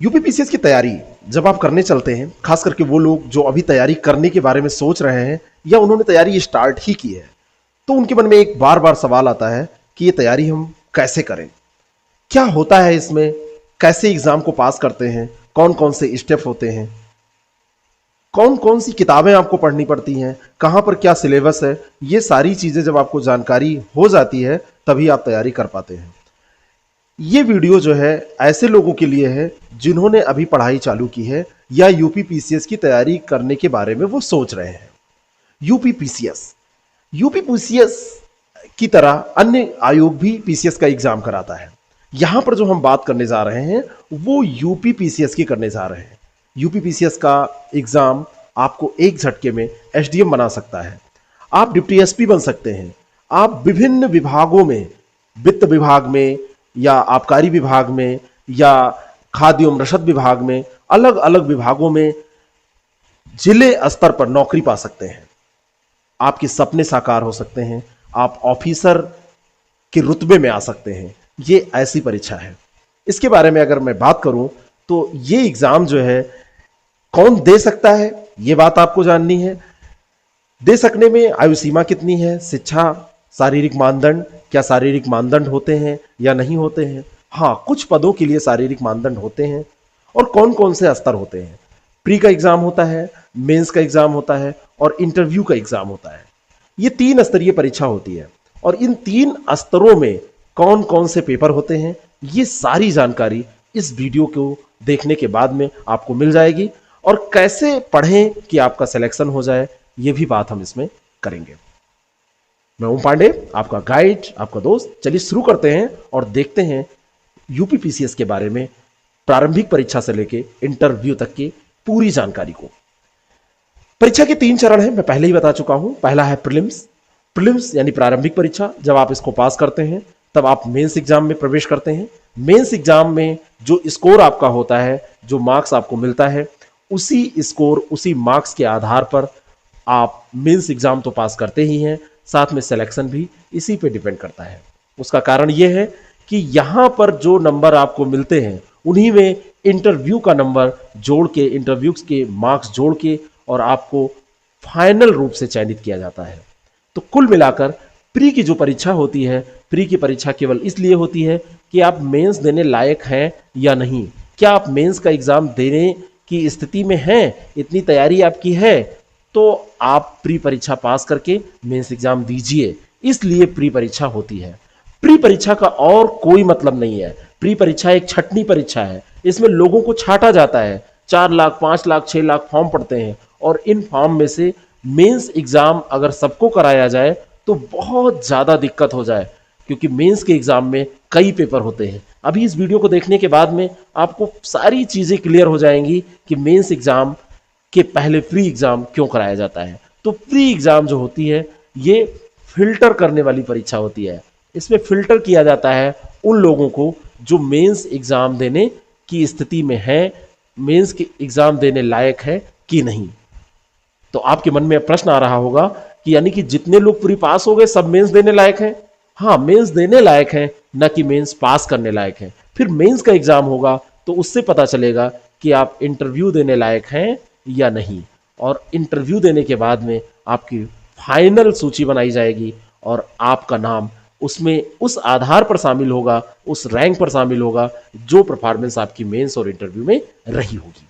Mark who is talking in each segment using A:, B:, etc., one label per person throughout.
A: UPPCS की तैयारी जब आप करने चलते हैं, खास करके वो लोग जो अभी तैयारी करने के बारे में सोच रहे हैं या उन्होंने तैयारी स्टार्ट ही की है, तो उनके मन में एक बार बार सवाल आता है कि ये तैयारी हम कैसे करें, क्या होता है इसमें, कैसे एग्जाम को पास करते हैं, कौन कौन से स्टेप होते हैं, कौन कौन सी किताबें आपको पढ़नी पड़ती हैं, कहाँ पर क्या सिलेबस है। ये सारी चीज़ें जब आपको जानकारी हो जाती है तभी आप तैयारी कर पाते हैं। ये वीडियो जो है ऐसे लोगों के लिए है जिन्होंने अभी पढ़ाई चालू की है या यूपीपीसीएस की तैयारी करने के बारे में वो सोच रहे हैं। यूपीपीसीएस यूपीपीसीएस की तरह अन्य आयोग भी पीसीएस का एग्जाम कराता है। यहां पर जो हम बात करने जा रहे हैं वो यूपीपीसीएस की करने जा रहे हैं। यूपीपीसीएस का एग्जाम आपको एक झटके में एसडीएम बना सकता है, आप डिप्टी एसपी बन सकते हैं, आप विभिन्न विभागों में, वित्त विभाग में या आबकारी विभाग में या खाद्य एवं रसद विभाग में, अलग अलग विभागों में जिले स्तर पर नौकरी पा सकते हैं। आपके सपने साकार हो सकते हैं, आप ऑफिसर के रुतबे में आ सकते हैं। ये ऐसी परीक्षा है। इसके बारे में अगर मैं बात करूं तो ये एग्जाम जो है कौन दे सकता है, ये बात आपको जाननी है। दे सकने में आयु सीमा कितनी है, शिक्षा, शारीरिक मानदंड, क्या शारीरिक मानदंड होते हैं या नहीं होते हैं। हाँ, कुछ पदों के लिए शारीरिक मानदंड होते हैं। और कौन कौन से स्तर होते हैं। प्री का एग्जाम होता है, मेंस का एग्जाम होता है और इंटरव्यू का एग्जाम होता है। ये 3 स्तरीय परीक्षा होती है और इन 3 स्तरों में कौन कौन से पेपर होते हैं, ये सारी जानकारी इस वीडियो को देखने के बाद में आपको मिल जाएगी। और कैसे पढ़ें कि आपका सिलेक्शन हो जाए, ये भी बात हम इसमें करेंगे। मैं ओम पांडे, आपका गाइड, आपका दोस्त। चलिए शुरू करते हैं और देखते हैं यूपीपीसीएस के बारे में प्रारंभिक परीक्षा से लेके इंटरव्यू तक की पूरी जानकारी को। परीक्षा के 3 चरण हैं, मैं पहले ही बता चुका हूं। पहला है प्रीलिम्स। प्रीलिम्स यानी प्रारंभिक परीक्षा। जब आप इसको पास करते हैं तब आप मेंस एग्जाम में प्रवेश करते हैं। मेंस एग्जाम में जो स्कोर आपका होता है, जो मार्क्स आपको मिलता है, उसी स्कोर, उसी मार्क्स के आधार पर आप मेंस एग्जाम तो पास करते ही हैं, साथ में सिलेक्शन भी इसी पे डिपेंड करता है। उसका कारण यह है कि यहां पर जो नंबर आपको मिलते हैं उन्हीं में इंटरव्यू का नंबर जोड़ के, इंटरव्यू के मार्क्स जोड़ के और आपको फाइनल रूप से चयनित किया जाता है। तो कुल मिलाकर प्री की जो परीक्षा होती है, प्री की परीक्षा केवल इसलिए होती है कि आप मेंस देने लायक हैं या नहीं। क्या आप मेंस का एग्जाम देने की स्थिति में हैं, इतनी तैयारी आपकी है, तो आप प्री परीक्षा पास करके मेंस एग्जाम दीजिए। इसलिए प्री परीक्षा होती है। प्री परीक्षा का और कोई मतलब नहीं है। प्री परीक्षा एक छटनी परीक्षा है। इसमें लोगों को छांटा जाता है। 4 लाख, 5 लाख, 6 लाख फॉर्म पड़ते हैं और इन फॉर्म में से मेंस एग्जाम अगर सबको कराया जाए तो बहुत ज़्यादा दिक्कत हो जाए, क्योंकि मेंस के एग्जाम में कई पेपर होते हैं। अभी इस वीडियो को देखने के बाद में आपको सारी चीज़ें क्लियर हो जाएंगी कि मेंस एग्जाम के पहले प्री एग्जाम क्यों कराया जाता है। तो प्री एग्जाम जो होती है ये फिल्टर करने वाली परीक्षा होती है। इसमें फिल्टर किया जाता है उन लोगों को जो मेंस एग्जाम देने की स्थिति में है, मेंस के एग्जाम देने लायक है कि नहीं। तो आपके मन में प्रश्न आ रहा होगा कि यानी कि जितने लोग प्री पास हो गए सब मेंस देने लायक हैं। हाँ, मेंस देने लायक हैं, न कि मेंस पास करने लायक हैं। फिर मेंस का एग्जाम होगा तो उससे पता चलेगा कि आप इंटरव्यू देने लायक हैं या नहीं। और इंटरव्यू देने के बाद में आपकी फाइनल सूची बनाई जाएगी और आपका नाम उसमें उस आधार पर शामिल होगा, उस रैंक पर शामिल होगा जो परफॉर्मेंस आपकी मेंस और इंटरव्यू में रही होगी।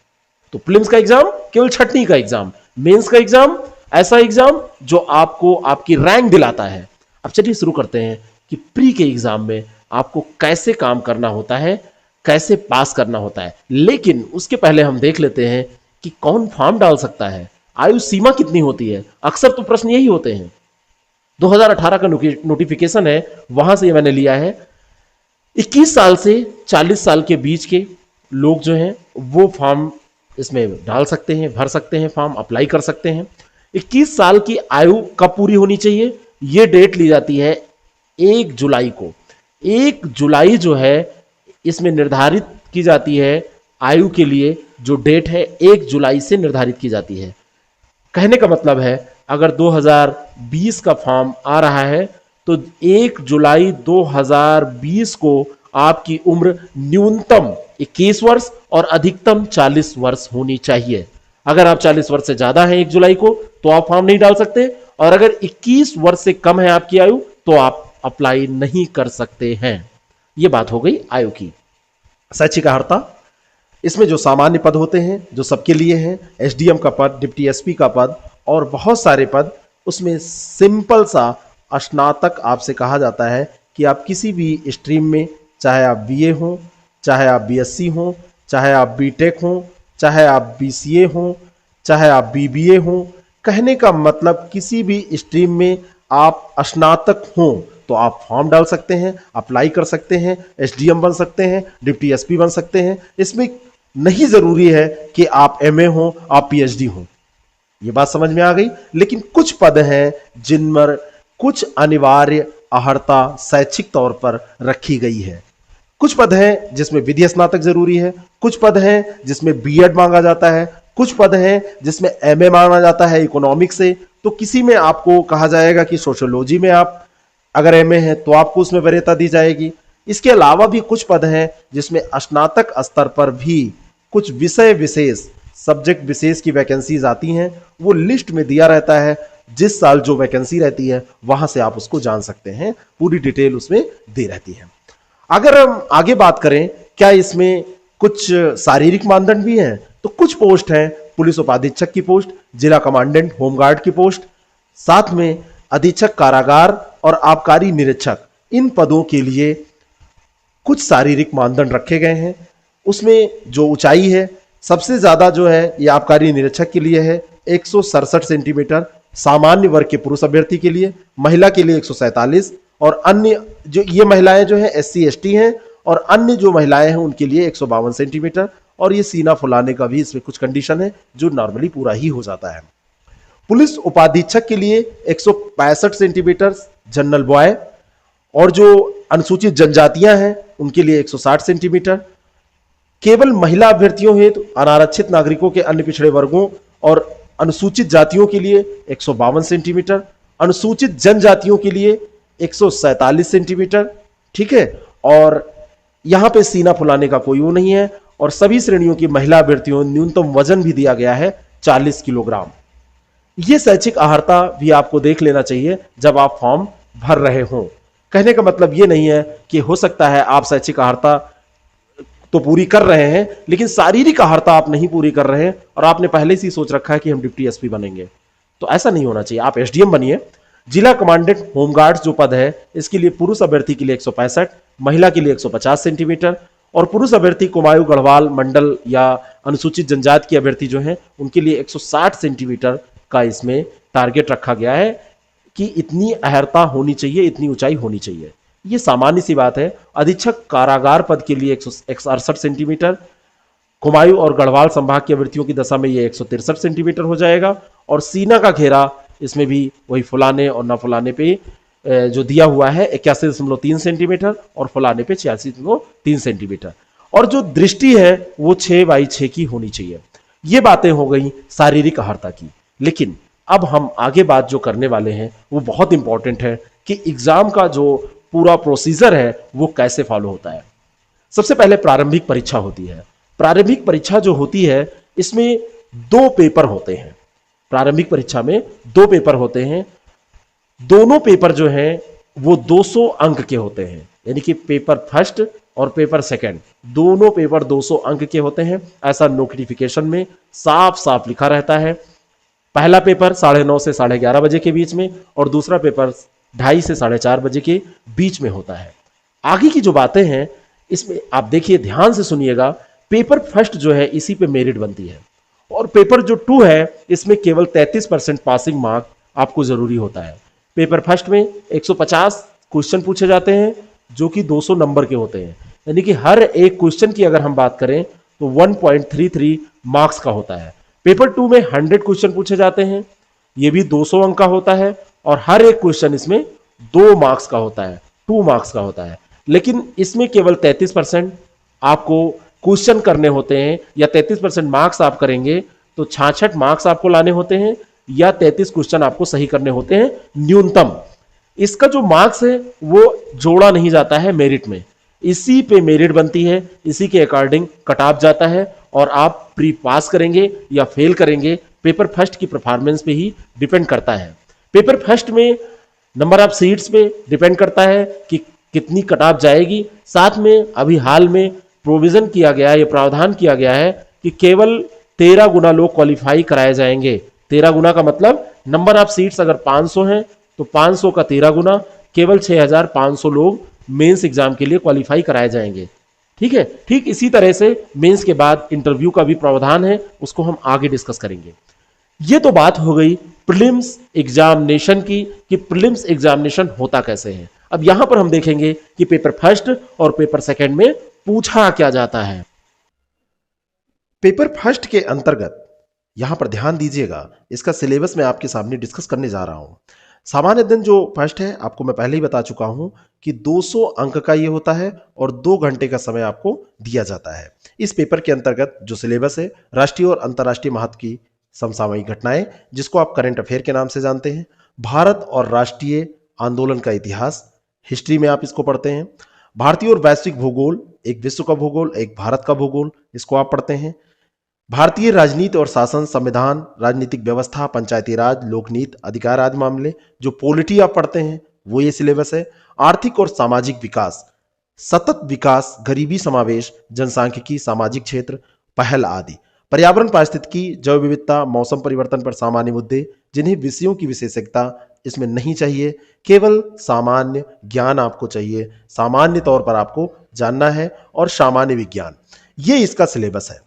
A: तो प्रीलिम्स का एग्जाम केवल छटनी का एग्जाम, मेंस का एग्जाम ऐसा एग्जाम जो आपको आपकी रैंक दिलाता है। अब चलिए शुरू करते हैं कि प्री के एग्जाम में आपको कैसे काम करना होता है, कैसे पास करना होता है। लेकिन उसके पहले हम देख लेते हैं कि कौन फॉर्म डाल सकता है, आयु सीमा कितनी होती है। अक्सर तो प्रश्न यही होते हैं। 2018 का नोटिफिकेशन है, वहां से मैंने लिया है। 21 साल से 40 साल के बीच के लोग जो हैं वो फॉर्म इसमें डाल सकते हैं, भर सकते हैं, फॉर्म अप्लाई कर सकते हैं। 21 साल की आयु कब पूरी होनी चाहिए, ये डेट ली जाती है 1 जुलाई को। 1 जुलाई जो है इसमें निर्धारित की जाती है, आयु के लिए जो डेट है 1 जुलाई से निर्धारित की जाती है। कहने का मतलब है अगर 2020 का फॉर्म आ रहा है तो 1 जुलाई 2020 को आपकी उम्र न्यूनतम
B: 21 वर्ष और अधिकतम 40 वर्ष होनी चाहिए। अगर आप 40 वर्ष से ज्यादा हैं 1 जुलाई को तो आप फॉर्म नहीं डाल सकते, और अगर 21 वर्ष से कम है आपकी आयु तो आप अप्लाई नहीं कर सकते हैं। यह बात हो गई आयु की।
A: शैक्षिक अर्हता, इसमें जो सामान्य पद होते हैं जो सबके लिए हैं, एसडीएम का पद, डिप्टी एसपी का पद और बहुत सारे पद, उसमें सिंपल सा स्नातक आपसे कहा जाता है कि आप किसी भी स्ट्रीम में, चाहे आप बीए हो, चाहे आप बीएससी हो, चाहे आप बीटेक हो, चाहे आप बीसीए हो, चाहे आप बीबीए हो, कहने का मतलब किसी भी स्ट्रीम में आप स्नातक हो तो आप फॉर्म डाल सकते हैं, अप्लाई कर सकते हैं, एसडीएम बन सकते हैं, डिप्टी एसपी बन सकते हैं। इसमें नहीं जरूरी है कि आप एमए हो, आप पीएचडी हो। ये बात समझ में आ गई। लेकिन कुछ पद हैं जिन पर कुछ अनिवार्य अर्हता शैक्षिक तौर पर रखी गई है। कुछ पद हैं जिसमें विधि स्नातक जरूरी है, कुछ पद हैं जिसमें बीएड मांगा जाता है, कुछ पद हैं जिसमें एमए मांगा जाता है इकोनॉमिक्स से। तो किसी में आपको कहा जाएगा कि सोशियोलॉजी में आप अगर एमए है तो आपको उसमें वरीयता दी जाएगी। इसके अलावा भी कुछ पद हैं जिसमें स्नातक स्तर पर भी कुछ विषय विशेष, सब्जेक्ट विशेष की वैकेंसीज आती हैं, वो लिस्ट में दिया रहता है। जिस साल जो वैकेंसी रहती है वहां से आप उसको जान सकते हैं, पूरी डिटेल उसमें दे रहती है। अगर हम आगे बात करें, क्या इसमें कुछ शारीरिक मानदंड भी हैं? तो कुछ पोस्ट हैं, पुलिस उपाधीक्षक की पोस्ट, जिला कमांडेंट होमगार्ड की पोस्ट, साथ में अधीक्षक कारागार और आबकारी निरीक्षक, इन पदों के लिए कुछ शारीरिक मानदंड रखे गए हैं। उसमें जो ऊंचाई है सबसे ज्यादा जो है ये आबकारी निरीक्षक के लिए है 167 सेंटीमीटर, सामान्य वर्ग के पुरुष अभ्यर्थी के लिए, महिला के लिए 147, और अन्य जो ये महिलाएं जो है एससी एसटी हैं, और अन्य जो महिलाएं हैं उनके लिए 152 सेंटीमीटर। और ये सीना फुलाने का भी इसमें कुछ कंडीशन है जो नॉर्मली पूरा ही हो जाता है। पुलिस उपाधीक्षक के लिए 165 सेंटीमीटर जनरल बॉय, और जो अनुसूचित जनजातियां हैं उनके लिए 160 सेंटीमीटर। केवल महिला अभ्यर्थियों हेतु अनारक्षित नागरिकों के अन्य पिछड़े वर्गों और अनुसूचित जातियों के लिए 152 सेंटीमीटर, अनुसूचित जनजातियों के लिए 147 सेंटीमीटर। ठीक है, और यहां पे सीना फुलाने का कोई वो नहीं है। और सभी श्रेणियों की महिला अभ्यर्थियों न्यूनतम वजन भी दिया गया है 40 किलोग्राम। यह शैक्षिक अर्हता भी आपको देख लेना चाहिए जब आप फॉर्म भर रहे हो। कहने का मतलब यह नहीं है कि हो सकता है आप शैक्षिक अर्हता तो पूरी कर रहे हैं लेकिन शारीरिक अर्हता आप नहीं पूरी कर रहे हैं और आपने पहले से ही सोच रखा है कि हम डिप्टी एसपी बनेंगे, तो ऐसा नहीं होना चाहिए। आप एसडीएम बनिए। जिला कमांडेंट होमगार्ड्स जो पद है इसके लिए पुरुष अभ्यर्थी के लिए 165, महिला के लिए 150 सेंटीमीटर, और पुरुष अभ्यर्थी कुमाऊं गढ़वाल मंडल या अनुसूचित जनजाति के अभ्यर्थी जो हैं उनके लिए 160 सेंटीमीटर का इसमें टारगेट रखा गया है कि इतनी अर्हता होनी चाहिए, इतनी ऊंचाई होनी चाहिए। ये सामान्य सी बात है। अधीक्षक कारागार पद के लिए 168 सेंटीमीटर, कुमाऊं और गढ़वाल संभाग की अभ्यर्थियों की दशा में ये 163 सेंटीमीटर हो जाएगा। और सीना का घेरा इसमें भी वही फुलाने और ना फुलाने पे जो दिया हुआ है 81.3 सेंटीमीटर और फुलाने पे 86.3 सेंटीमीटर। और जो दृष्टि है वो 6x6 की होनी चाहिए। ये बातें हो गई शारीरिक अर्हता की। लेकिन अब हम आगे बात जो करने वाले हैं वो बहुत इंपॉर्टेंट है कि एग्जाम का जो पूरा प्रोसीजर है वो कैसे फॉलो होता है। सबसे पहले प्रारंभिक परीक्षा होती है। प्रारंभिक परीक्षा जो होती है इसमें 2 पेपर होते हैं। प्रारंभिक परीक्षा में 2 पेपर होते हैं। दोनों पेपर जो हैं वो 200 अंक के होते हैं, यानी कि पेपर फर्स्ट और पेपर सेकंड दोनों पेपर 200 अंक के होते हैं। ऐसा नोटिफिकेशन में साफ साफ लिखा रहता है। पहला पेपर 9:30 से 11:30 बजे के बीच में और दूसरा पेपर 2:30 से 4:30 बजे के बीच में होता है। आगे की जो बातें हैं इसमें आप देखिए, ध्यान से सुनिएगा। पेपर फर्स्ट जो है इसी पे मेरिट बनती है और पेपर जो 2 है इसमें केवल 33% पासिंग मार्क आपको जरूरी होता है। पेपर फर्स्ट में 150 क्वेश्चन पूछे जाते हैं जो कि 200 नंबर के होते हैं, यानी कि हर एक क्वेश्चन की अगर हम बात करें तो 1.33 मार्क्स का होता है। पेपर 2 में 100 क्वेश्चन पूछे जाते हैं, ये भी 200 अंक का होता है और हर एक क्वेश्चन इसमें 2 मार्क्स का होता है, 2 मार्क्स का होता है। लेकिन इसमें केवल 33% आपको क्वेश्चन करने होते हैं, या 33% मार्क्स आप करेंगे तो 66 मार्क्स आपको लाने होते हैं, या 33 क्वेश्चन आपको सही करने होते हैं न्यूनतम। इसका जो मार्क्स है वो जोड़ा नहीं जाता है मेरिट में,
B: इसी पे मेरिट बनती है, इसी के अकॉर्डिंग कट ऑफ जाता है और आप प्री पास करेंगे या फेल करेंगे पेपर फर्स्ट की परफॉर्मेंस पे ही डिपेंड करता है। पेपर फर्स्ट में नंबर ऑफ सीट्स पे डिपेंड करता है कि कितनी कट ऑफ जाएगी। साथ में अभी हाल में प्रोविजन किया गया है, ये प्रावधान किया गया है कि केवल 13 गुना लोग क्वालिफाई कराए जाएंगे। 13 गुना का मतलब नंबर ऑफ सीट्स अगर 500 हैं तो 500 का 13 गुना, केवल 6500 लोग मेंस एग्जाम के लिए क्वालिफाई कराए जाएंगे। ठीक है, ठीक इसी तरह से मेंस के बाद इंटरव्यू का भी प्रावधान है, उसको हम आगे डिस्कस करेंगे। ये तो बात हो गई प्रीलिम्स एग्जामिनेशन की कि प्रीलिम्स एग्जामिनेशन होता कैसे है। अब यहां पर हम देखेंगे कि पेपर फर्स्ट और पेपर सेकंड में पूछा क्या जाता है।
A: पेपर फर्स्ट के अंतर्गत यहां पर ध्यान दीजिएगा, इसका सिलेबस मैं आपके सामने डिस्कस करने जा रहा हूं। सामान्य दिन जो फर्स्ट है आपको मैं पहले ही बता चुका हूं कि 200 अंक का ये होता है और 2 घंटे का समय आपको दिया जाता है। इस पेपर के अंतर्गत जो सिलेबस है, राष्ट्रीय और अंतर्राष्ट्रीय महत्व की समसामयिक घटनाएं, जिसको आप करंट अफेयर के नाम से जानते हैं, भारत और राष्ट्रीय आंदोलन का इतिहास, हिस्ट्री में आप इसको पढ़ते हैं, भारतीय और वैश्विक भूगोल, एक विश्व का भूगोल एक भारत का भूगोल, इसको आप पढ़ते हैं, भारतीय राजनीति और शासन, संविधान, राजनीतिक व्यवस्था, पंचायती राज, लोकनीति, अधिकार आदि मामले, जो पॉलिटी आप पढ़ते हैं वो ये सिलेबस है। आर्थिक और सामाजिक विकास, सतत विकास, गरीबी समावेश, जनसांख्यिकी, सामाजिक क्षेत्र, पहल आदि, पर्यावरण पारिस्थितिकी, जैव विविधता, मौसम परिवर्तन पर सामान्य मुद्दे, जिन्हें विषयों की विशेषज्ञता इसमें नहीं चाहिए, केवल सामान्य ज्ञान आपको चाहिए, सामान्य तौर पर आपको जानना है, और सामान्य विज्ञान, ये इसका सिलेबस है।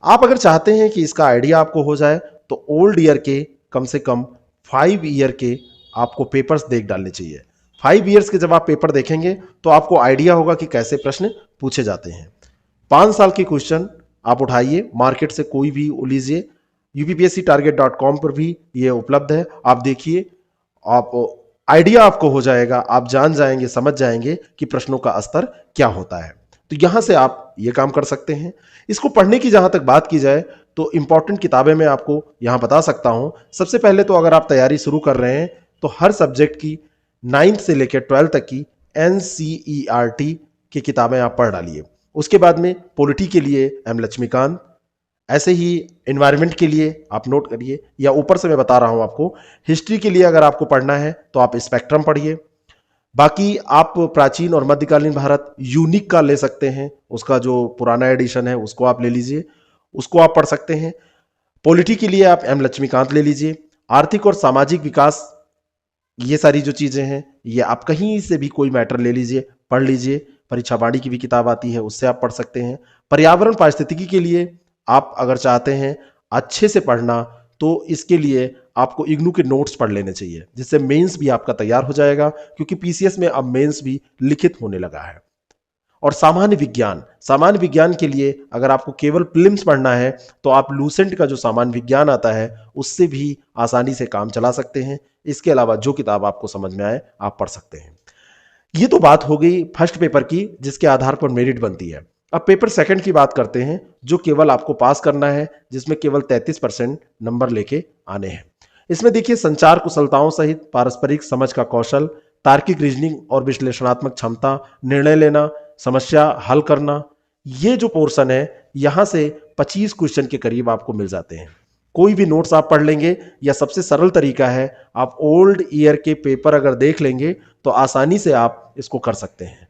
A: आप अगर चाहते हैं कि इसका आइडिया आपको हो जाए तो ओल्ड ईयर के कम से कम 5 ईयर के आपको पेपर्स देख डालने चाहिए। 5 ईयर्स के जब आप पेपर देखेंगे तो आपको आइडिया होगा कि कैसे प्रश्न पूछे जाते हैं। 5 साल के क्वेश्चन आप उठाइए, मार्केट से कोई भी लीजिए, upsctarget.com पर भी ये उपलब्ध है, आप देखिए, आप आइडिया आपको हो जाएगा, आप जान जाएंगे, समझ जाएंगे कि प्रश्नों का स्तर क्या होता है। तो यहां से आप ये काम कर सकते हैं। इसको पढ़ने की जहां तक बात की जाए तो इंपॉर्टेंट किताबें मैं आपको यहां बता सकता हूं। सबसे पहले तो अगर आप तैयारी शुरू कर रहे हैं तो हर सब्जेक्ट की 9th से लेकर 12th तक की NCERT की किताबें आप पढ़ डालिए। उसके बाद में पॉलिटी के लिए एम लक्ष्मीकांत, ऐसे ही एनवायरनमेंट के लिए आप नोट करिए, या ऊपर से मैं बता रहा हूं आपको, हिस्ट्री के लिए अगर आपको पढ़ना है तो आप स्पेक्ट्रम पढ़िए। बाकी आप प्राचीन और मध्यकालीन भारत यूनिक का ले सकते हैं, उसका जो पुराना एडिशन है उसको आप ले लीजिए, उसको आप पढ़ सकते हैं। पॉलिटी के लिए आप एम लक्ष्मीकांत ले लीजिए। आर्थिक और सामाजिक विकास, ये सारी जो चीजें हैं ये आप कहीं से भी कोई मैटर ले लीजिए, पढ़ लीजिए। परीक्षा वाणी की भी किताब आती है, उससे आप पढ़ सकते हैं। पर्यावरण पारिस्थितिकी के लिए आप अगर चाहते हैं अच्छे से पढ़ना तो इसके लिए आपको इग्नू के नोट्स पढ़ लेने चाहिए, जिससे मेंस भी आपका तैयार हो जाएगा, क्योंकि पीसीएस में अब मेंस भी लिखित होने लगा है। और सामान्य विज्ञान के लिए अगर आपको केवल प्रीलिम्स पढ़ना है तो आप लूसेंट का जो सामान्य विज्ञान आता है उससे भी आसानी से काम चला सकते हैं। इसके अलावा जो किताब आपको समझ में आए आप पढ़ सकते हैं। ये तो बात हो गई फर्स्ट पेपर की, जिसके आधार पर मेरिट बनती है। अब पेपर सेकंड की बात करते हैं, जो केवल आपको पास करना है, जिसमें केवल 33% नंबर लेके आने हैं। इसमें देखिए, संचार कुशलताओं सहित पारस्परिक समझ का कौशल, तार्किक रीजनिंग और विश्लेषणात्मक क्षमता, निर्णय लेना, समस्या हल करना, ये जो पोर्शन है यहां से 25 क्वेश्चन के करीब आपको मिल जाते हैं। कोई भी नोट्स आप पढ़ लेंगे, या सबसे सरल तरीका है आप ओल्ड ईयर के पेपर अगर देख लेंगे तो आसानी से आप इसको कर सकते हैं।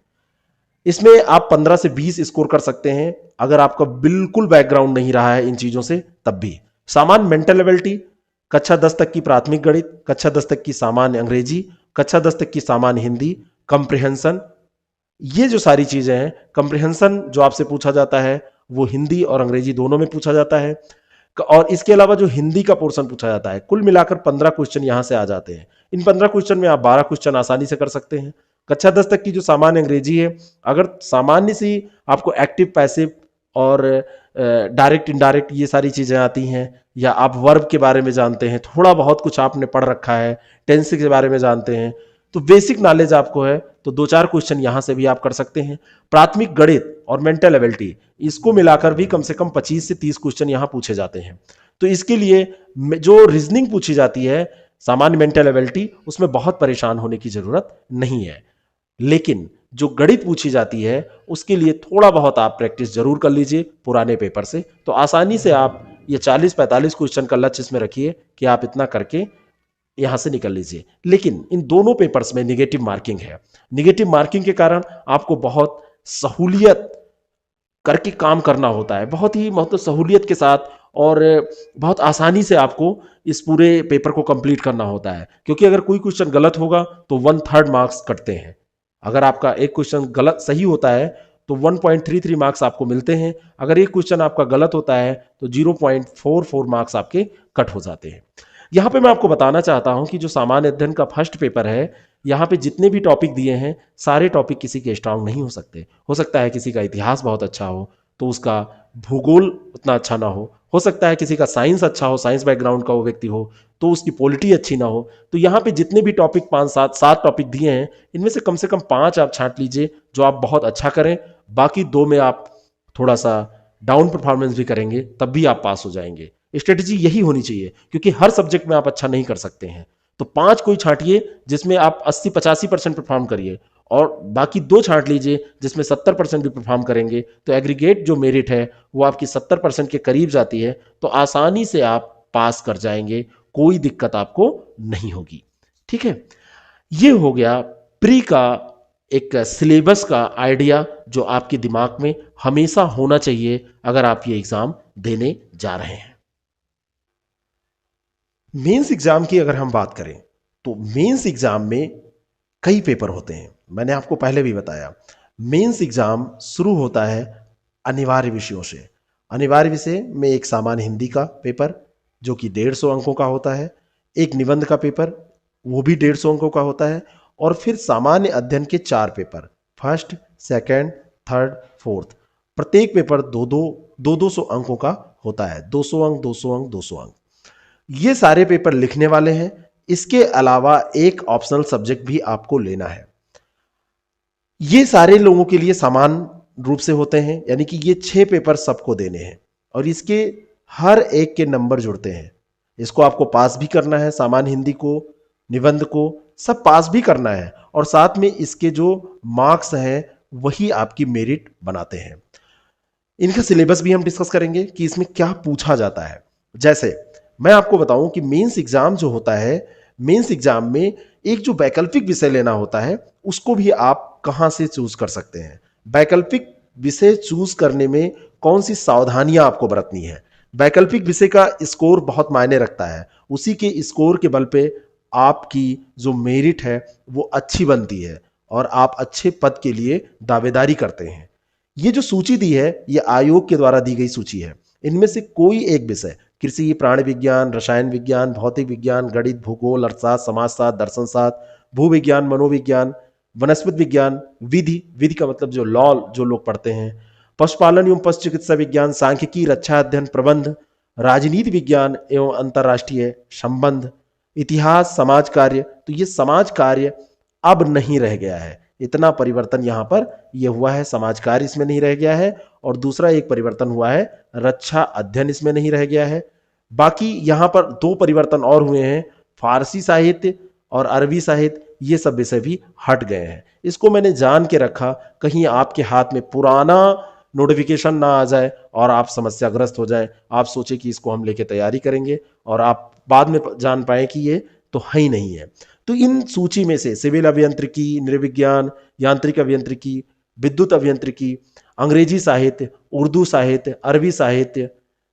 A: इसमें आप 15 से 20 स्कोर कर सकते हैं अगर आपका बिल्कुल बैकग्राउंड नहीं रहा है इन चीजों से, तब भी। सामान्य मेंटल एबिलिटी, कक्षा 10 तक की प्राथमिक गणित, कक्षा 10 तक की सामान्य अंग्रेजी, कक्षा 10 तक की सामान्य हिंदी, कंप्रिहेंशन, ये जो सारी चीजें हैं, कंप्रिहेंशन जो आपसे पूछा जाता है वो हिंदी और अंग्रेजी दोनों में पूछा जाता है, और इसके अलावा जो हिंदी का पोर्शन पूछा जाता है, कुल मिलाकर 15 क्वेश्चन यहां से आ जाते हैं। इन 15 क्वेश्चन में आप 12 क्वेश्चन आसानी से कर सकते हैं। कक्षा 10 तक की जो सामान्य अंग्रेजी है, अगर सामान्य सी आपको एक्टिव, पैसिव और डायरेक्ट, इनडायरेक्ट ये सारी चीजें आती हैं, या आप वर्ब के बारे में जानते हैं, थोड़ा बहुत कुछ आपने पढ़ रखा है, टेंस के बारे में जानते हैं, तो बेसिक नॉलेज आपको है, तो 2-4 क्वेश्चन यहां से भी आप कर सकते हैं। प्राथमिक गणित और मेंटल एबिलिटी, इसको मिलाकर भी कम से कम 25 से 30 क्वेश्चन यहां पूछे जाते हैं। तो इसके लिए जो रीजनिंग पूछी जाती है सामान्य मेंटल एबिलिटी, उसमें बहुत परेशान होने की जरूरत नहीं है। लेकिन
B: जो गणित पूछी जाती है उसके लिए थोड़ा बहुत आप प्रैक्टिस जरूर कर लीजिए पुराने पेपर से, तो आसानी से आप ये 40-45 क्वेश्चन का लक्ष्य इसमें रखिए कि आप इतना करके यहां से निकल लीजिए। लेकिन इन दोनों पेपर्स में निगेटिव मार्किंग है। निगेटिव मार्किंग के कारण आपको बहुत सहूलियत करके काम करना होता है, बहुत ही मतलब सहूलियत के साथ, और बहुत आसानी से आपको इस पूरे पेपर को कंप्लीट करना होता है। क्योंकि अगर कोई क्वेश्चन गलत होगा तो 1/3 मार्क्स कटते हैं। अगर आपका एक क्वेश्चन गलत सही होता है तो 1.33 मार्क्स आपको मिलते हैं। अगर एक क्वेश्चन आपका गलत होता है तो 0.44 मार्क्स आपके कट हो जाते हैं। यहां पे मैं आपको बताना चाहता हूं कि जो सामान्य अध्ययन का फर्स्ट पेपर है, यहाँ पे जितने भी टॉपिक दिए हैं सारे टॉपिक किसी के स्ट्रांग नहीं हो सकते। हो सकता है किसी का इतिहास बहुत अच्छा हो तो उसका भूगोल उतना अच्छा ना हो सकता है किसी का साइंस अच्छा हो, साइंस बैकग्राउंड का वो व्यक्ति हो तो उसकी पॉलिटी अच्छी ना हो। तो यहाँ पे जितने भी टॉपिक 5-7 टॉपिक दिए हैं इनमें से कम 5 आप छांट लीजिए जो आप बहुत अच्छा करें, बाकी 2 में आप थोड़ा सा डाउन परफॉर्मेंस भी करेंगे तब भी आप पास हो जाएंगे। स्ट्रेटेजी यही होनी चाहिए, क्योंकि हर सब्जेक्ट में आप अच्छा नहीं कर सकते हैं। तो 5 कोई छांटिए जिसमें आप 80-85% परफॉर्म करिए, और बाकी 2 छांट लीजिए जिसमें 70% भी परफॉर्म करेंगे। तो एग्रीगेट जो मेरिट है वो आपकी 70% के करीब जाती है, तो आसानी से आप पास कर जाएंगे, कोई दिक्कत आपको नहीं होगी। ठीक है, ये हो गया प्री का एक सिलेबस का आइडिया जो आपके दिमाग में हमेशा होना चाहिए अगर आप ये एग्जाम देने जा रहे हैं।
A: मेंस एग्जाम की अगर हम बात करें तो मेंस एग्जाम में कई पेपर होते हैं। मैंने आपको पहले भी बताया, मेंस एग्जाम शुरू होता है अनिवार्य विषयों से। अनिवार्य विषय में एक सामान्य हिंदी का पेपर जो कि 150 अंकों का होता है, एक निबंध का पेपर वो भी 150 अंकों का होता है, और फिर सामान्य अध्ययन के 4 paper, first, second, third, fourth. प्रत्येक पेपर 200 अंकों का होता है, 200 अंक 200 अंक 200 अंक। ये सारे पेपर लिखने वाले हैं। इसके अलावा एक ऑप्शनल सब्जेक्ट भी आपको लेना है। ये सारे लोगों के लिए समान रूप से होते हैं, यानी कि ये 6 पेपर सबको देने हैं और इसके हर एक के नंबर जुड़ते हैं। इसको आपको पास भी करना है, सामान्य हिंदी को, निबंध को, सब पास भी करना है, और साथ में इसके जो मार्क्स हैं वही आपकी मेरिट बनाते हैं। इनका सिलेबस भी हम डिस्कस करेंगे कि इसमें क्या पूछा जाता है। जैसे मैं आपको बताऊं कि मेंस एग्जाम जो होता है, मेंस एग्जाम में एक जो वैकल्पिक विषय लेना होता है उसको भी आप कहां से चूज कर सकते हैं। वैकल्पिक विषय चूज करने में कौन सी सावधानियां आपको बरतनी है। वैकल्पिक विषय का स्कोर बहुत मायने रखता है, उसी के स्कोर के बल पे आपकी जो मेरिट है वो अच्छी बनती है और आप अच्छे पद के लिए दावेदारी करते हैं। ये जो सूची दी है ये आयोग के द्वारा दी गई सूची है। इनमें से कोई एक विषय, कृषि, प्राणी विज्ञान, रसायन विज्ञान, भौतिक विज्ञान, गणित, भूगोल, अर्थशास्त्र, समाजशास्त्र, दर्शनशास्त्र, भूविज्ञान, मनोविज्ञान, वनस्पति विज्ञान, विधि का मतलब जो लॉ जो लोग पढ़ते हैं, पशुपालन एवं पशु चिकित्सा विज्ञान, सांख्यिकी, रक्षा अध्ययन, प्रबंध, राजनीति विज्ञान एवं अंतरराष्ट्रीय संबंध, इतिहास, समाज कार्य। तो ये समाज कार्य अब नहीं रह गया है, इतना परिवर्तन यहां पर यह हुआ है। समाज कार्य इसमें नहीं रह गया है, और दूसरा एक परिवर्तन हुआ है, रक्षा अध्ययन इसमें नहीं रह गया है। बाकी यहां पर 2 परिवर्तन और हुए हैं, फारसी साहित्य और अरबी साहित्य, ये सब विषय भी हट गए हैं। इसको मैंने जान के रखा कहीं आपके हाथ में पुराना नोटिफिकेशन ना आ जाए और आप समस्याग्रस्त हो जाए, आप सोचे कि इसको हम लेके तैयारी करेंगे और आप बाद में जान पाए कि ये तो है ही नहीं है। तो इन सूची में से सिविल अभियांत्रिकी, नृविज्ञान, यांत्रिक अभियांत्रिकी, विद्युत अभियांत्रिकी, अंग्रेजी साहित्य, उर्दू साहित्य, अरबी साहित्य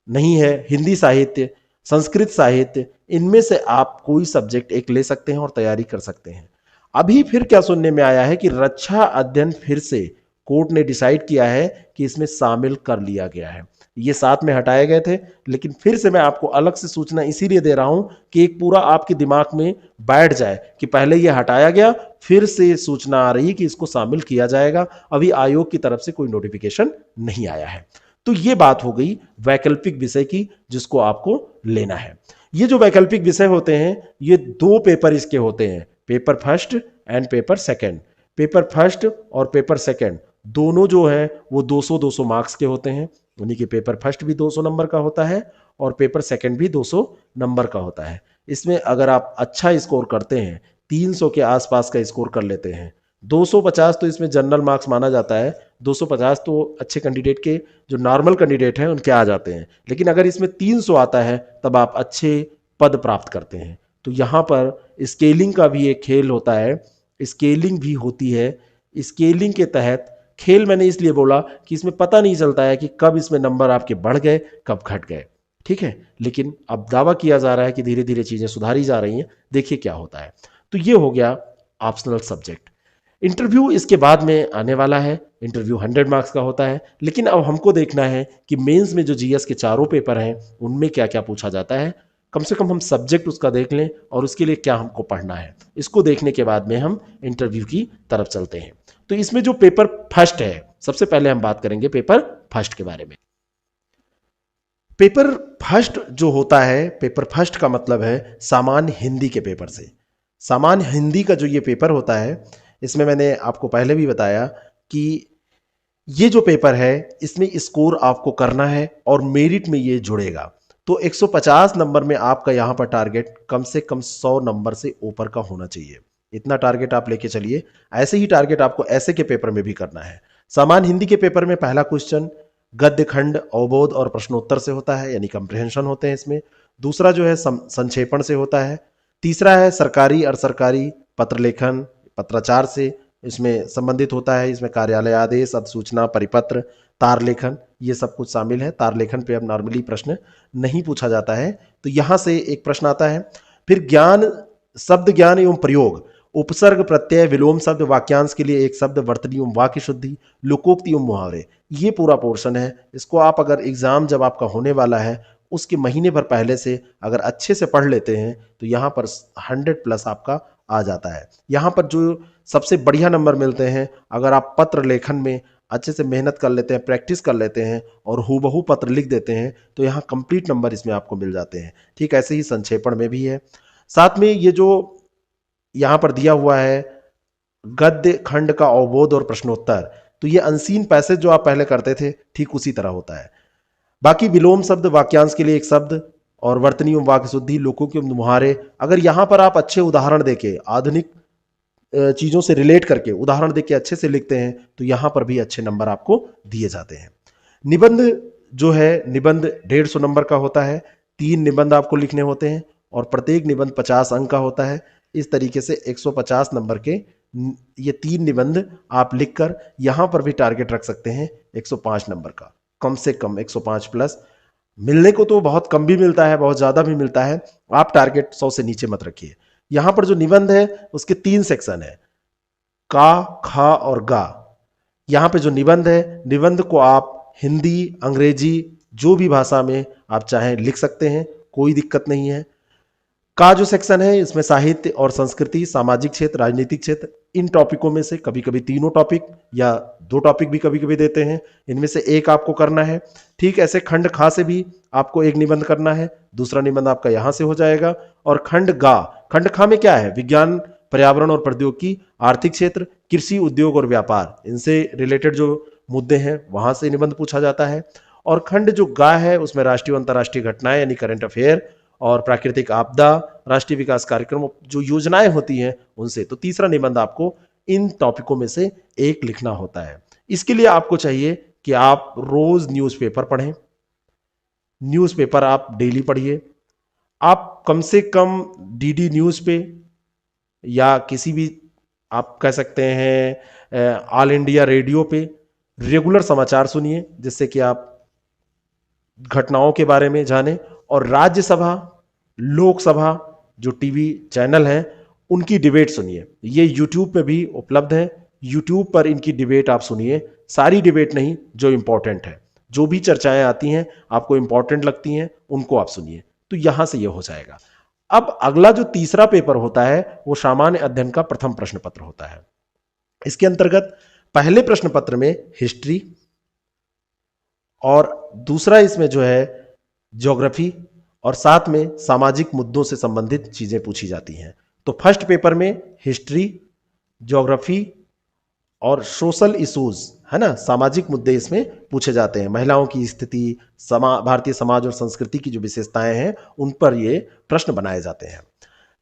A: नहीं है, हिंदी साहित्य, संस्कृत साहित्य, इनमें से आप कोई सब्जेक्ट एक ले सकते हैं और तैयारी कर सकते हैं। अभी फिर क्या सुनने में आया है कि रक्षा अध्ययन फिर से कोर्ट ने डिसाइड किया है कि इसमें शामिल कर लिया गया है। ये साथ में हटाए गए थे, लेकिन फिर से मैं आपको अलग से सूचना इसीलिए दे रहा हूं कि एक पूरा आपके दिमाग में बैठ जाए कि पहले ये हटाया गया, फिर से सूचना आ रही कि इसको शामिल किया जाएगा। अभी आयोग की तरफ से कोई नोटिफिकेशन नहीं आया है। तो ये बात हो गई वैकल्पिक विषय की जिसको आपको लेना है। ये जो वैकल्पिक विषय होते हैं ये 2 पेपर इसके होते हैं, paper first and paper second. Paper first और पेपर सेकंड दोनों जो है वो 200-200 मार्क्स के होते हैं, यानी कि पेपर फर्स्ट भी 200 नंबर का होता है और पेपर सेकंड भी 200 नंबर का होता है। इसमें अगर आप अच्छा स्कोर करते हैं, 300 के आसपास का स्कोर कर लेते हैं,
B: 250 तो इसमें जनरल मार्क्स माना जाता है, 250 तो अच्छे कैंडिडेट के, जो नॉर्मल कैंडिडेट हैं उनके आ जाते हैं। लेकिन अगर इसमें 300 आता है तब आप अच्छे पद प्राप्त करते हैं। तो यहाँ पर स्केलिंग का भी एक खेल होता है, स्केलिंग भी होती है। स्केलिंग के तहत खेल मैंने इसलिए बोला कि इसमें पता नहीं चलता है कि कब इसमें नंबर आपके बढ़ गए कब घट गए, ठीक है। लेकिन अब दावा किया जा रहा है कि धीरे धीरे चीजें सुधारी जा रही हैं, देखिए क्या होता है। तो ये हो गया ऑप्शनल सब्जेक्ट। इंटरव्यू इसके बाद में आने वाला है, इंटरव्यू 100 मार्क्स का होता है। लेकिन अब हमको देखना है कि मेंस में जो जीएस के चारों पेपर हैं उनमें क्या क्या पूछा जाता है। कम से कम हम सब्जेक्ट उसका देख लें और उसके लिए क्या हमको पढ़ना है। इसको देखने के बाद में हम इंटरव्यू की तरफ चलते हैं। तो इसमें जो पेपर फर्स्ट है, सबसे पहले हम बात करेंगे पेपर फर्स्ट के बारे में। पेपर फर्स्ट जो होता है, पेपर फर्स्ट का मतलब है सामान्य हिंदी के पेपर से। सामान्य हिंदी का जो ये पेपर होता है, इसमें मैंने आपको पहले भी बताया कि ये जो पेपर है इसमें स्कोर आपको करना है और मेरिट में ये जुड़ेगा। तो 150 नंबर में आपका यहाँ पर टारगेट कम से कम 100 नंबर से ऊपर का होना चाहिए। इतना टारगेट आप लेके चलिए। ऐसे ही टारगेट आपको ऐसे के पेपर में भी करना है। सामान्य हिंदी के पेपर में पहला क्वेश्चन गद्य खंड अवबोध और प्रश्नोत्तर से होता है, यानी कंप्रिहेंशन होते हैं इसमें। दूसरा जो है संक्षेपण से होता है। तीसरा है सरकारी और सरकारी पत्र लेखन पत्राचार से इसमें संबंधित होता है। इसमें कार्यालय आदेश, अधिसूचना, परिपत्र, तार लेखन, ये सब कुछ शामिल है। तार लेखन पे अब नॉर्मली प्रश्न नहीं पूछा जाता है, तो यहां से एक प्रश्न आता है। फिर ज्ञान, शब्द ज्ञान एवं प्रयोग, उपसर्ग प्रत्यय विलोम शब्द, वाक्यांश के लिए एक शब्द, वर्तनी एवं वाक्य शुद्धि, लोकोक्ति एवं मुहावरे, ये पूरा पोर्शन है। इसको आप अगर एग्जाम जब आपका होने वाला है उसके महीने भर पहले से अगर अच्छे से पढ़ लेते हैं तो यहाँ पर 100+ आपका आ जाता है। यहाँ पर जो सबसे बढ़िया नंबर मिलते हैं अगर आप पत्र लेखन में अच्छे से मेहनत कर लेते हैं, प्रैक्टिस कर लेते हैं और हूबहू पत्र लिख देते हैं तो यहाँ कंप्लीट नंबर इसमें आपको मिल जाते हैं। ठीक ऐसे ही संक्षेपण में भी है। साथ में ये जो यहाँ पर दिया हुआ है गद्य खंड का अवबोध और प्रश्नोत्तर, तो ये अनसीन पैसेज जो आप पहले करते थे ठीक उसी तरह होता है। बाकी विलोम शब्द, वाक्यांश के लिए एक शब्द और वर्तनी एवं वाक्य शुद्धि, लोकों के मुहावरे, अगर यहां पर आप अच्छे उदाहरण देके आधुनिक चीजों से रिलेट करके उदाहरण देके अच्छे से लिखते हैं तो यहां पर भी अच्छे नंबर आपको दिए जाते हैं। निबंध जो है, निबंध 150 नंबर का होता है। 3 निबंध आपको लिखने होते हैं और प्रत्येक निबंध 50 अंक का होता है। इस तरीके से 150 नंबर के ये 3 निबंध आप लिखकर यहां पर भी टारगेट रख सकते हैं 105 नंबर का, कम से कम 105+। मिलने को तो बहुत कम भी मिलता है, बहुत ज्यादा भी मिलता है। आप टारगेट 100 से नीचे मत रखिए। यहां पर जो निबंध है उसके 3 सेक्शन है, का, खा और गा। यहां पे जो निबंध है, निबंध को आप हिंदी, अंग्रेजी, जो भी भाषा में आप चाहें लिख सकते हैं, कोई दिक्कत नहीं है। का जो सेक्शन है इसमें साहित्य और संस्कृति, सामाजिक क्षेत्र, राजनीतिक क्षेत्र, इन टॉपिकों में से कभी कभी तीनों टॉपिक या 2 टॉपिक भी कभी कभी देते हैं, इनमें से एक आपको करना है। ठीक ऐसे खंड खा से भी आपको एक निबंध करना है, दूसरा निबंध आपका यहां से हो जाएगा। और खंड गा, खंड खा में क्या है, विज्ञान, पर्यावरण और प्रौद्योगिकी, आर्थिक क्षेत्र, कृषि, उद्योग और व्यापार, इनसे रिलेटेड जो मुद्दे हैं वहां से निबंध पूछा जाता है। और खंड जो गा है उसमें राष्ट्रीय और अंतर्राष्ट्रीय घटनाएं यानी करंट अफेयर और प्राकृतिक आपदा, राष्ट्रीय विकास कार्यक्रम, जो योजनाएं होती हैं उनसे। तो तीसरा निबंध आपको इन टॉपिकों में से एक लिखना होता है। इसके लिए आपको चाहिए कि आप रोज न्यूज़पेपर पढ़ें, न्यूज़पेपर आप डेली पढ़िए। आप कम से कम डीडी न्यूज़ पे या किसी भी आप कह सकते हैं ऑल इंडिया रेडियो पे रेगुलर समाचार सुनिए, जिससे कि आप घटनाओं के बारे में जानें। और राज्यसभा, लोकसभा जो टीवी चैनल हैं उनकी डिबेट सुनिए। ये यूट्यूब पे भी उपलब्ध है, यूट्यूब पर इनकी डिबेट आप सुनिए। सारी डिबेट नहीं, जो इंपॉर्टेंट है, जो भी चर्चाएं आती हैं आपको इंपॉर्टेंट लगती हैं उनको आप सुनिए। तो यहां से ये हो जाएगा। अब अगला जो तीसरा पेपर होता है वो सामान्य अध्ययन का प्रथम प्रश्न पत्र होता है। इसके अंतर्गत पहले प्रश्न पत्र में हिस्ट्री और दूसरा इसमें जो है ज्योग्राफी और साथ में सामाजिक मुद्दों से संबंधित चीजें पूछी जाती हैं। तो फर्स्ट पेपर में हिस्ट्री, ज्योग्राफी और सोशल इश्यूज है ना, सामाजिक मुद्दे इसमें पूछे जाते हैं। महिलाओं की स्थिति, भारतीय समाज और संस्कृति की जो विशेषताएं हैं उन पर ये प्रश्न बनाए जाते हैं।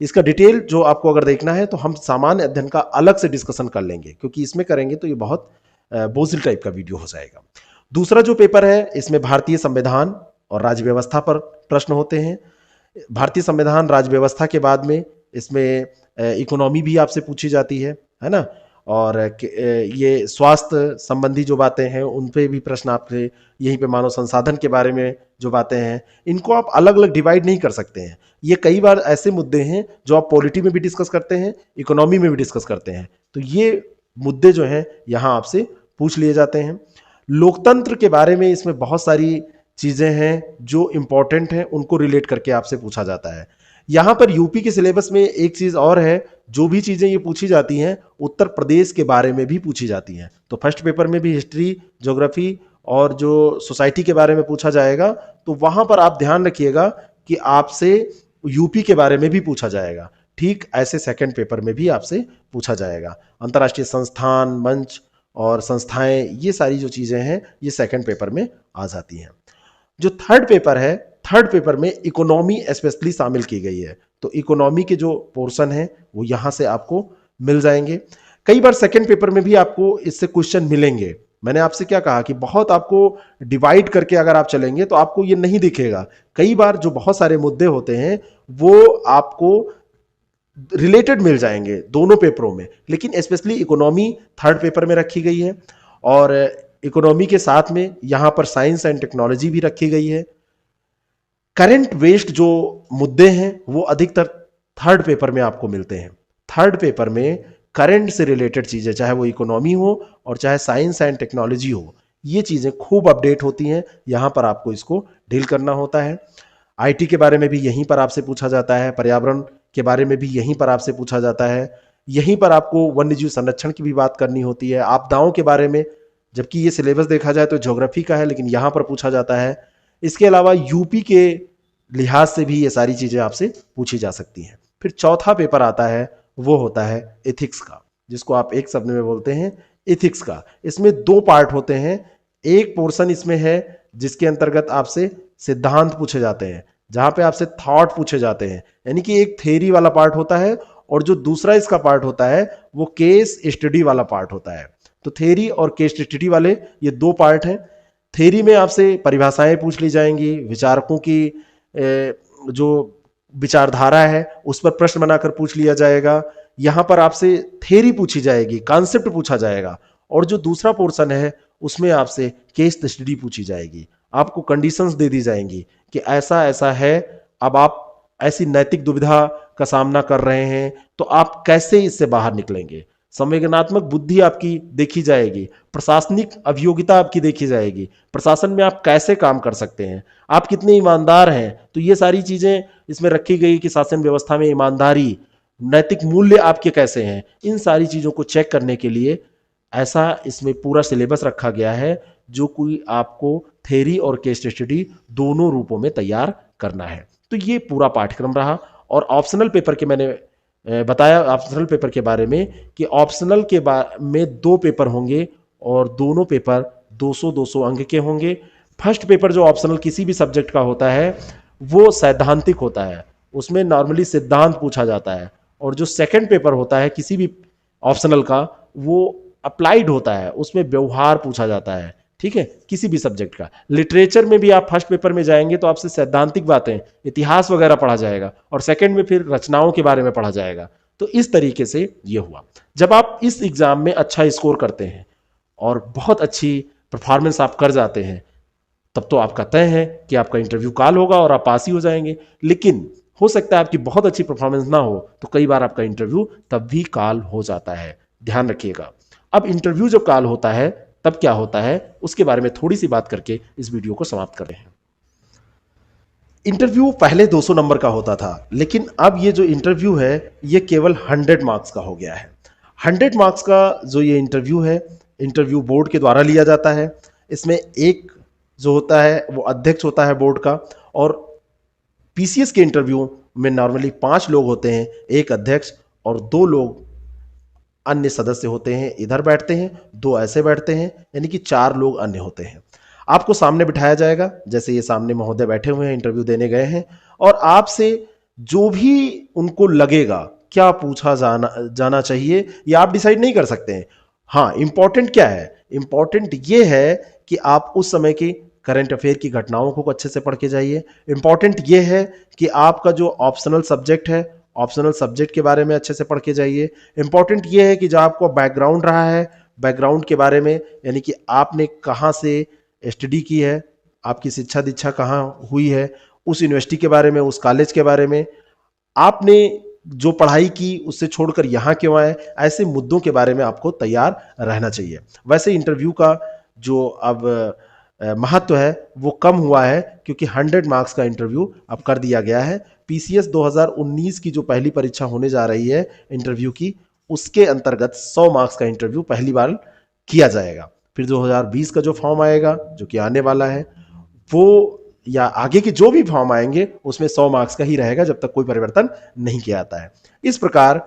A: इसका डिटेल जो आपको अगर देखना है तो हम सामान्य अध्ययन का अलग से डिस्कशन कर लेंगे, क्योंकि इसमें करेंगे तो ये बहुत बोझिल टाइप का वीडियो हो जाएगा। दूसरा जो पेपर है इसमें भारतीय संविधान और राज्य व्यवस्था पर प्रश्न होते हैं। भारतीय संविधान राज्य व्यवस्था के बाद में इसमें इकोनॉमी भी आपसे पूछी जाती है ना, और ये स्वास्थ्य संबंधी जो बातें हैं उन पे भी प्रश्न आपसे, यहीं पे मानव संसाधन के बारे में जो बातें हैं इनको आप अलग अलग डिवाइड नहीं कर सकते हैं। ये कई बार ऐसे मुद्दे हैं जो आप पॉलिटी में भी डिस्कस करते हैं, इकोनॉमी में भी डिस्कस करते हैं, तो ये मुद्दे जो हैं यहाँ आपसे पूछ लिए जाते हैं। लोकतंत्र के बारे में इसमें बहुत सारी चीजें हैं जो इंपॉर्टेंट हैं, उनको रिलेट करके आपसे पूछा जाता है। यहां पर यूपी के सिलेबस में एक चीज और है, जो भी चीजें ये पूछी जाती हैं उत्तर प्रदेश के बारे में भी पूछी जाती हैं। तो फर्स्ट पेपर में भी हिस्ट्री, ज्योग्राफी और जो सोसाइटी के बारे में पूछा जाएगा, तो वहां पर आप ध्यान रखिएगा कि आपसे यूपी के बारे में भी पूछा जाएगा। ठीक ऐसे सेकंड पेपर में भी आपसे पूछा जाएगा। अंतर्राष्ट्रीय संस्थान, मंच और संस्थाएं, ये सारी जो चीजें हैं ये सेकंड पेपर में आ जाती हैं। जो थर्ड पेपर है, थर्ड पेपर में इकोनॉमी स्पेशली शामिल की गई है, तो इकोनॉमी के जो पोर्शन है वो यहां से आपको मिल जाएंगे। कई बार सेकंड पेपर में भी आपको इससे क्वेश्चन मिलेंगे। मैंने आपसे क्या कहा कि बहुत आपको डिवाइड करके अगर आप चलेंगे तो आपको ये नहीं दिखेगा। कई बार जो बहुत सारे मुद्दे होते हैं वो आपको रिलेटेड मिल जाएंगे दोनों पेपरों में, लेकिन स्पेशली इकोनॉमी थर्ड पेपर में रखी गई है, और इकोनॉमी के साथ में यहां पर साइंस एंड टेक्नोलॉजी भी रखी गई है। करंट बेस्ड जो मुद्दे हैं वो अधिकतर थर्ड पेपर में आपको मिलते हैं। थर्ड पेपर में करंट से रिलेटेड चीजें, चाहे वो इकोनॉमी हो और चाहे साइंस एंड टेक्नोलॉजी हो, ये चीजें खूब अपडेट होती हैं। यहां पर आपको इसको डील करना होता है। आईटी के बारे में भी यहीं पर आपसे पूछा जाता है, पर्यावरण के बारे में भी यहीं पर आपसे पूछा जाता है, यहीं पर आपको वन्यजीव संरक्षण की भी बात करनी होती है, आपदाओं के बारे में, जबकि ये सिलेबस देखा जाए तो ज्योग्राफी का है लेकिन यहां पर पूछा जाता है। इसके अलावा यूपी के लिहाज से भी ये सारी चीजें आपसे पूछी जा सकती हैं। फिर चौथा पेपर आता है, वो होता है एथिक्स का, जिसको आप एक शब्द में बोलते हैं एथिक्स का। इसमें दो पार्ट होते हैं। एक पोर्शन इसमें है जिसके अंतर्गत आपसे सिद्धांत पूछे जाते हैं, जहां पे आपसे थॉट पूछे जाते हैं, यानी कि एक थ्योरी वाला पार्ट होता है, और जो दूसरा इसका पार्ट होता है वो केस स्टडी वाला पार्ट होता है। तो थ्योरी और केस स्टडी वाले ये दो पार्ट हैं। थ्योरी में आपसे परिभाषाएं पूछ ली जाएंगी, विचारकों की जो विचारधारा है उस पर प्रश्न बनाकर पूछ लिया जाएगा। यहां पर आपसे थ्योरी पूछी जाएगी, कॉन्सेप्ट पूछा जाएगा, और जो दूसरा पोर्शन है उसमें आपसे केस स्टडी पूछी जाएगी। आपको कंडीशंस दे दी जाएंगी कि ऐसा ऐसा है, अब आप ऐसी नैतिक दुविधा का सामना कर रहे हैं तो आप कैसे इससे बाहर निकलेंगे। संवेदनात्मक बुद्धि आपकी देखी जाएगी, प्रशासनिक अभियोगिता आपकी देखी जाएगी, प्रशासन में आप कैसे काम कर सकते हैं, आप कितने ईमानदार हैं। तो ये सारी चीजें इसमें रखी गई कि शासन व्यवस्था में ईमानदारी, नैतिक मूल्य आपके कैसे हैं। इन सारी चीजों को चेक करने के लिए ऐसा इसमें पूरा सिलेबस रखा गया है, जो कोई आपको थ्योरी और केस स्टडी दोनों रूपों में तैयार करना है। तो ये पूरा पाठ्यक्रम रहा। और ऑप्शनल पेपर के मैंने बताया ऑप्शनल पेपर के बारे में कि ऑप्शनल के में दो पेपर होंगे और दोनों पेपर 200-200 अंक के होंगे। फर्स्ट पेपर जो ऑप्शनल किसी भी सब्जेक्ट का होता है वो सैद्धांतिक होता है, उसमें नॉर्मली सिद्धांत पूछा जाता है, और जो सेकंड पेपर होता है किसी भी ऑप्शनल का वो अप्लाइड होता है, उसमें व्यवहार पूछा जाता है। ठीक है, किसी भी सब्जेक्ट का। लिटरेचर में भी आप फर्स्ट पेपर में जाएंगे तो आपसे सैद्धांतिक बातें, इतिहास वगैरह पढ़ा जाएगा, और सेकंड में फिर रचनाओं के बारे में पढ़ा जाएगा। तो इस तरीके से ये हुआ। जब आप इस एग्जाम में अच्छा स्कोर करते हैं और बहुत अच्छी परफॉर्मेंस आप कर जाते हैं, तब तो आपका तय है कि आपका इंटरव्यू कॉल होगा और आप पास ही हो जाएंगे। लेकिन हो सकता है आपकी बहुत अच्छी परफॉर्मेंस ना हो, तो कई बार आपका इंटरव्यू तब भी कॉल हो जाता है, ध्यान रखिएगा। अब इंटरव्यू जब कॉल होता है तब क्या होता है उसके बारे में थोड़ी सी बात करके इस वीडियो को समाप्त कर रहे हैं। इंटरव्यू पहले 200 नंबर का होता था, लेकिन अब ये जो इंटरव्यू है ये केवल 100 मार्क्स का हो गया है। 100 मार्क्स का जो ये इंटरव्यू है, इंटरव्यू बोर्ड के द्वारा लिया जाता है। इसमें एक जो होता है वो अध्यक्ष होता है बोर्ड का, और पीसीएस के इंटरव्यू में नॉर्मली 5 लोग होते हैं, एक अध्यक्ष और 2 लोग अन्य सदस्य होते हैं, इधर बैठते हैं, 2 ऐसे बैठते हैं, यानी कि 4 लोग अन्य होते हैं। आपको सामने बिठाया जाएगा, जैसे ये सामने महोदय बैठे हुए हैं, इंटरव्यू देने गए हैं, और आपसे जो भी उनको लगेगा क्या पूछा जाना चाहिए, ये आप डिसाइड नहीं कर सकते हैं। हाँ, इंपॉर्टेंट क्या है? इंपॉर्टेंट ये है कि आप उस समय की करंट अफेयर की घटनाओं को अच्छे से पढ़ के जाइए। इंपॉर्टेंट ये है कि आपका जो ऑप्शनल सब्जेक्ट है, ऑप्शनल सब्जेक्ट के बारे में अच्छे से पढ़ के जाइए। इंपॉर्टेंट ये है कि जो आपको बैकग्राउंड रहा है, बैकग्राउंड के बारे में, यानी कि आपने कहाँ से स्टडी की है, आपकी शिक्षा दीक्षा कहाँ हुई है, उस यूनिवर्सिटी के बारे में, उस कॉलेज के बारे में, आपने जो पढ़ाई की उससे छोड़कर यहाँ क्यों आए, ऐसे मुद्दों के बारे में आपको तैयार रहना चाहिए। वैसे इंटरव्यू का जो अब महत्व है वो कम हुआ है, क्योंकि 100 मार्क्स का इंटरव्यू अब कर दिया गया है। पीसीएस 2019 की जो पहली परीक्षा होने जा रही है इंटरव्यू की, उसके अंतर्गत 100 मार्क्स का इंटरव्यू पहली बार किया जाएगा। फिर 2020 का जो फॉर्म आएगा, जो कि आने वाला है, वो या आगे के जो भी फॉर्म आएंगे उसमें 100 मार्क्स का ही रहेगा, जब तक कोई परिवर्तन नहीं किया जाता है। इस प्रकार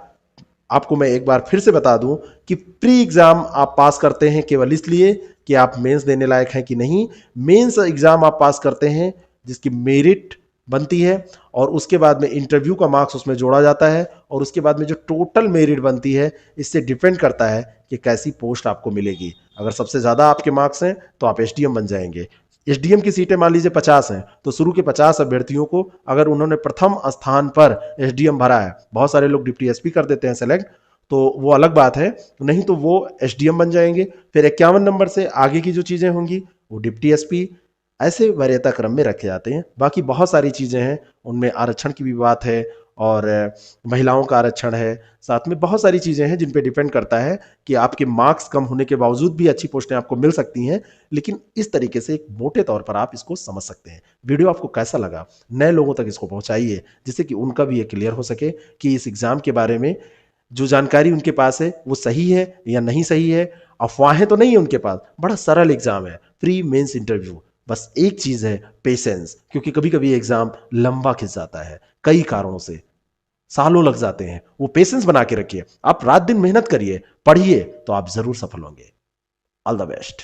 A: आपको मैं एक बार फिर से बता दूं कि प्री एग्जाम आप पास करते हैं केवल इसलिए कि आप मेंस देने लायक हैं कि नहीं। मेंस एग्जाम आप पास करते हैं जिसकी मेरिट बनती है, और उसके बाद में इंटरव्यू का मार्क्स उसमें जोड़ा जाता है, और उसके बाद में जो टोटल मेरिट बनती है, इससे डिपेंड करता है कि कैसी पोस्ट आपको मिलेगी। अगर सबसे ज्यादा आपके मार्क्स हैं तो आप एसडीएम बन जाएंगे। एसडीएम की सीटें मान लीजिए 50 हैं, तो शुरू के 50 अभ्यर्थियों को अगर उन्होंने प्रथम स्थान पर एसडीएम भरा है, बहुत सारे लोग डिप्टी एसपी कर देते हैं सेलेक्ट, तो वो अलग बात है, नहीं तो वो एसडीएम बन जाएंगे। फिर 51 नंबर से आगे की जो चीजें होंगी वो डिप्टी एसपी, ऐसे वरीयता क्रम में रखे जाते हैं। बाकी बहुत सारी चीजें हैं, उनमें आरक्षण की भी बात है, और महिलाओं का आरक्षण है, साथ में बहुत सारी चीजें हैं जिन पे डिपेंड करता है कि आपके मार्क्स कम होने के बावजूद भी अच्छी पोस्टें आपको मिल सकती हैं। लेकिन इस तरीके से एक मोटे तौर पर आप इसको समझ सकते हैं। वीडियो आपको कैसा लगा, नए लोगों तक इसको पहुंचाइए, जिससे कि उनका भी ये क्लियर हो सके कि इस एग्जाम के बारे में जो जानकारी उनके पास है वो सही है या नहीं सही है। अफवाहें तो नहीं है उनके पास, बड़ा सरल एग्जाम है, प्री मेंस इंटरव्यू। बस एक चीज है, पेशेंस, क्योंकि कभी कभी एग्जाम लंबा खिंच जाता है, कई कारणों से सालों लग जाते हैं। वो पेशेंस बना के रखिए, आप रात दिन मेहनत करिए, पढ़िए, तो आप जरूर सफल होंगे। All the best.